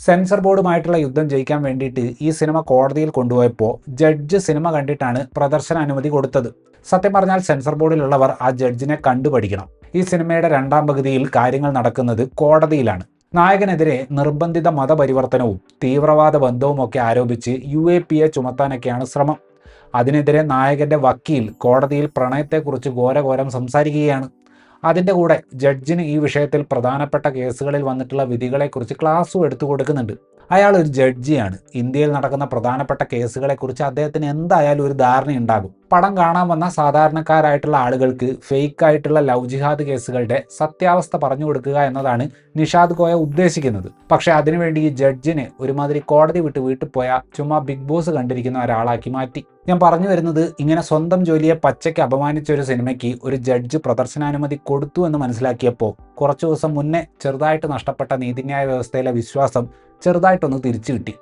Sensor ബോർഡുമായിട്ടുള്ള യുദ്ധം ജയിക്കാൻ വേണ്ടിയിട്ട് ഈ സിനിമ കോടതിയിൽ കൊണ്ടുപോയപ്പോൾ ജഡ്ജ് സിനിമ കണ്ടിട്ടാണ് പ്രദർശന അനുമതി കൊടുത്തത്. സത്യം പറഞ്ഞാൽ സെൻസർ ബോർഡിലുള്ളവർ ആ ജഡ്ജിനെ കണ്ടുപഠിക്കണം. ഈ സിനിമയുടെ രണ്ടാം പകുതിയിൽ കാര്യങ്ങൾ നടക്കുന്നത് കോടതിയിലാണ്. നായകനെതിരെ നിർബന്ധിത മതപരിവർത്തനവും തീവ്രവാദ ബന്ധവും ഒക്കെ ആരോപിച്ച് UAPA ചുമത്താനൊക്കെയാണ് ശ്രമം. അതിനെതിരെ നായകന്റെ വക്കീൽ കോടതിയിൽ പ്രണയത്തെക്കുറിച്ച് ഘോരഘോരം സംസാരിക്കുകയാണ്. അതിൻ്റെ കൂടെ ജഡ്ജിന് ഈ വിഷയത്തിൽ പ്രധാനപ്പെട്ട കേസുകളിൽ വന്നിട്ടുള്ള വിധികളെക്കുറിച്ച് ക്ലാസ്സും എടുത്തു കൊടുക്കുന്നുണ്ട്. അയാൾ ഒരു ജഡ്ജിയാണ്. ഇന്ത്യയിൽ നടക്കുന്ന പ്രധാനപ്പെട്ട കേസുകളെക്കുറിച്ച് അദ്ദേഹത്തിന് എന്തായാലും ഒരു ധാരണയുണ്ടാകും. പടം കാണാൻ വന്ന സാധാരണക്കാരായിട്ടുള്ള ആളുകൾക്ക് ഫേക്കായിട്ടുള്ള ലവ് ജിഹാദ് കേസുകളുടെ സത്യാവസ്ഥ പറഞ്ഞു കൊടുക്കുക എന്നതാണ് നിഷാദ് കോയ ഉദ്ദേശിക്കുന്നത്. പക്ഷേ അതിനുവേണ്ടി ഈ ജഡ്ജിനെ ഒരുമാതിരി കോടതി വിട്ട് വീട്ടിൽ പോയാൽ ചുമ്മാ ബിഗ് ബോസ് കണ്ടിരിക്കുന്ന ഒരാളാക്കി മാറ്റി. ഞാൻ പറഞ്ഞു വരുന്നത്, ഇങ്ങനെ സ്വന്തം ജോലിയെ പച്ചയ്ക്ക് അപമാനിച്ച ഒരു സിനിമയ്ക്ക് ഒരു ജഡ്ജ് പ്രദർശനാനുമതി കൊടുത്തു എന്ന് മനസ്സിലാക്കിയപ്പോൾ കുറച്ചു ദിവസം മുന്നേ ചെറുതായിട്ട് നഷ്ടപ്പെട്ട നീതിന്യായ വ്യവസ്ഥയിലെ വിശ്വാസം ചെറുതായിട്ടൊന്ന് തിരിച്ചു കിട്ടി.